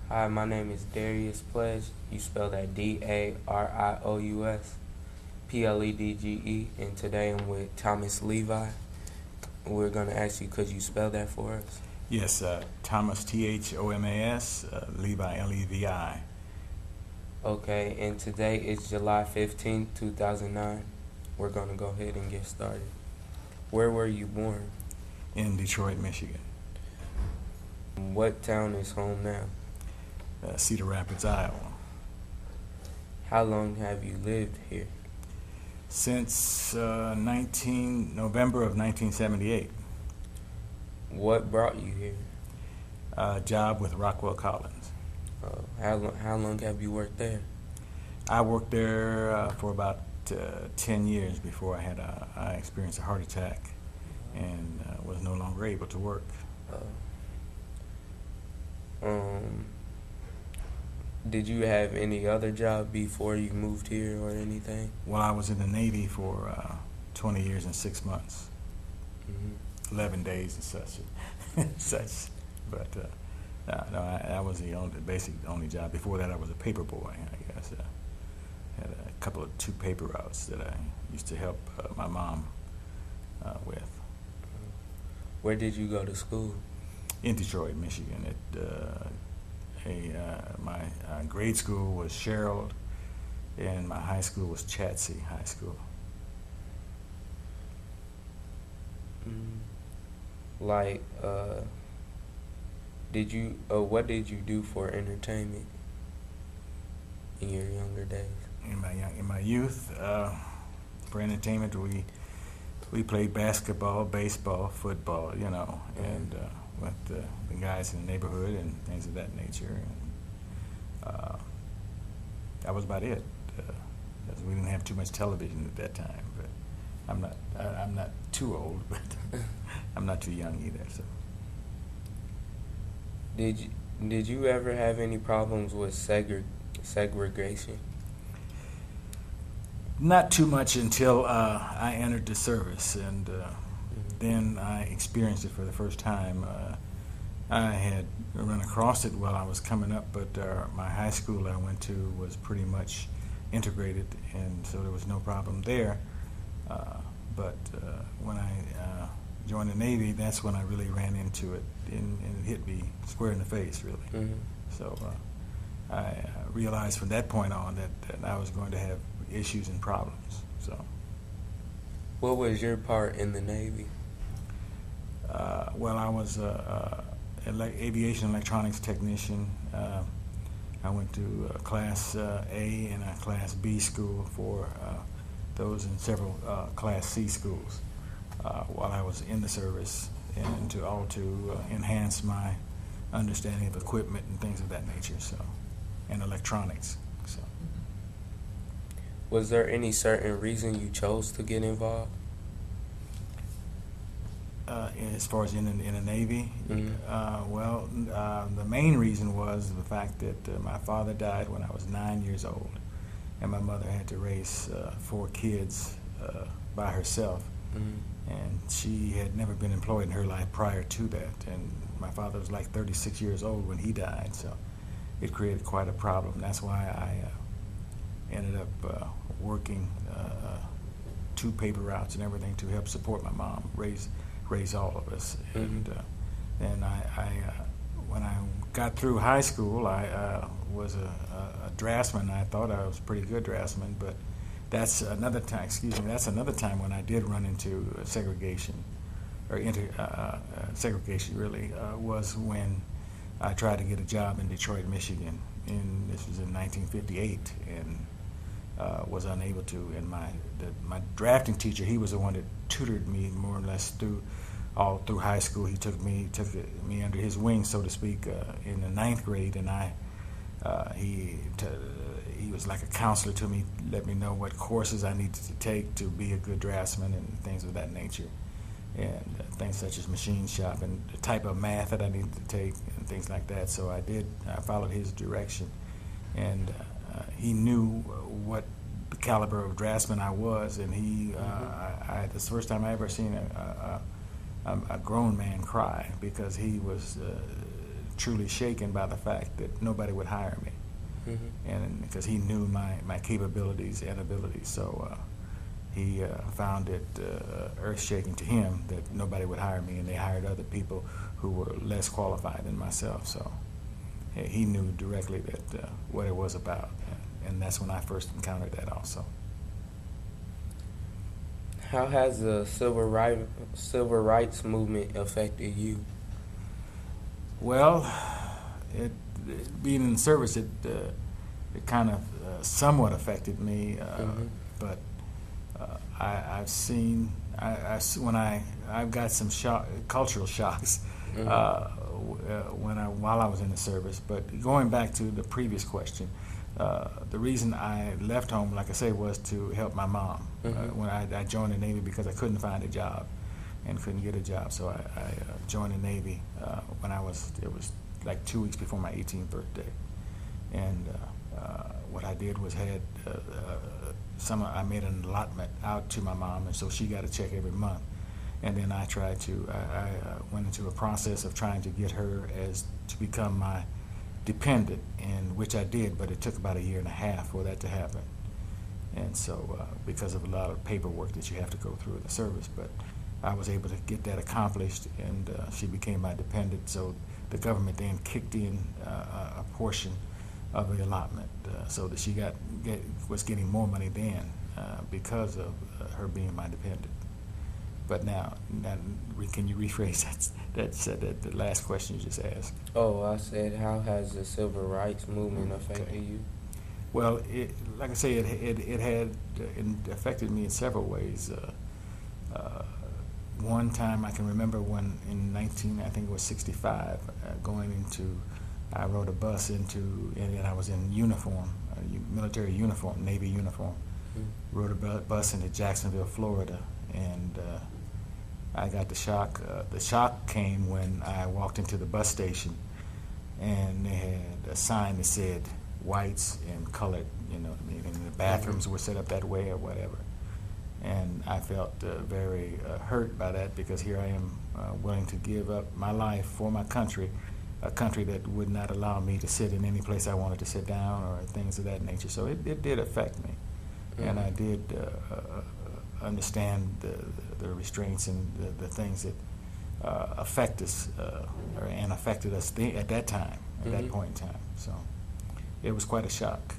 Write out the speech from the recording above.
Hi, my name is Darius Pledge. You spell that Darious Pledge, and today I'm with Thomas Levi. We're gonna ask you, could you spell that for us? Yes, Thomas, Thomas, Levi, Levi, Okay, and today is July 15th, 2009. We're gonna go ahead and get started. Where were you born? in Detroit, Michigan. What town is home now? Cedar Rapids, Iowa. How long have you lived here? Since November of 1978. What brought you here? Job with Rockwell Collins. How long have you worked there? I worked there for about 10 years before I experienced a heart attack and was no longer able to work. Did you have any other job before you moved here or anything? Well, I was in the Navy for 20 years and 6 months, Mm-hmm. 11 days and such. But that was the only job. Before that, I was a paper boy, I guess. Had a couple of 2 paper routes that I used to help my mom with. Where did you go to school? In Detroit, Michigan. My grade school was Sherald, and my high school was Chatsey High School. Like, what did you do for entertainment in your younger days? In my youth, for entertainment, we played basketball, baseball, football, and with the guys in the neighborhood and things of that nature. And that was about it. 'Cause we didn't have too much television at that time. But I'm not too old, but I'm not too young either. So. Did you ever have any problems with segregation? Not too much until I entered the service, and then I experienced it for the first time. I had run across it while I was coming up, but my high school I went to was pretty much integrated, and so there was no problem there. But when I joined the Navy, that's when I really ran into it, and it hit me square in the face, really. Mm-hmm. So I realized from that point on that I was going to have issues and problems. So. What was your part in the Navy? Well, I was aviation electronics technician. I went to Class A and a Class B school for those and several Class C schools while I was in the service, and to enhance my understanding of equipment and things of that nature. So, and electronics. So. Was there any certain reason you chose to get involved? As far as in the Navy, Mm-hmm. the main reason was the fact that my father died when I was 9 years old, and my mother had to raise 4 kids by herself, Mm-hmm. and she had never been employed in her life prior to that, and my father was like 36 years old when he died, so it created quite a problem. That's why I ended up working 2 paper routes and everything to help support my mom, raise all of us. Mm-hmm. And when I got through high school, I was a draftsman. I thought I was a pretty good draftsman, but that's another time. That's another time when I did run into segregation, or segregation. Really, was when I tried to get a job in Detroit, Michigan. And this was in 1958, and was unable to. And my drafting teacher, he was the one that tutored me more or less all through high school. He took me under his wing, so to speak, in the 9th grade, and he was like a counselor to me, let me know what courses I needed to take to be a good draftsman and things of that nature, and things such as machine shop and the type of math that I needed to take and things like that. So I followed his direction, and he knew what the caliber of draftsman I was, and this is the first time I ever seen a grown man cry, because he was truly shaken by the fact that nobody would hire me, and because he knew my capabilities and abilities. So he found it earth-shaking to him that nobody would hire me, and they hired other people who were less qualified than myself. So he knew directly that what it was about, and that's when I first encountered that also. How has the civil rights movement affected you? Well, being in the service, it kind of somewhat affected me, but I've seen I've got some cultural shocks while I was in the service. But going back to the previous question, the reason I left home, like I say, was to help my mom. When I joined the Navy because I couldn't find a job and couldn't get a job, so I joined the Navy when it was like 2 weeks before my 18th birthday. And what I did was I made an allotment out to my mom, and so she got a check every month. And then I went into a process of trying to get her to become my dependent, and which I did, but it took about 1.5 years for that to happen. And so because of a lot of paperwork that you have to go through in the service, but I was able to get that accomplished, and she became my dependent. So the government then kicked in a portion of the allotment, so that she was getting more money then because of her being my dependent. But now, can you rephrase that the last question you just asked? Oh, I said, how has the civil rights movement affected you? Well, like I say, it affected me in several ways. One time I can remember when in I think it was 65, I rode a bus and I was in uniform, military uniform, Navy uniform. Rode a bus into Jacksonville, Florida, and I got the shock. The shock came when I walked into the bus station, and they had a sign that said whites and colored, you know what I mean, and the bathrooms were set up that way or whatever. And I felt very hurt by that, because here I am willing to give up my life for my country, a country that would not allow me to sit in any place I wanted to sit down or things of that nature. So it did affect me, and I did understand the restraints and the things that affect us and affected us at that time, at that point in time. So it was quite a shock.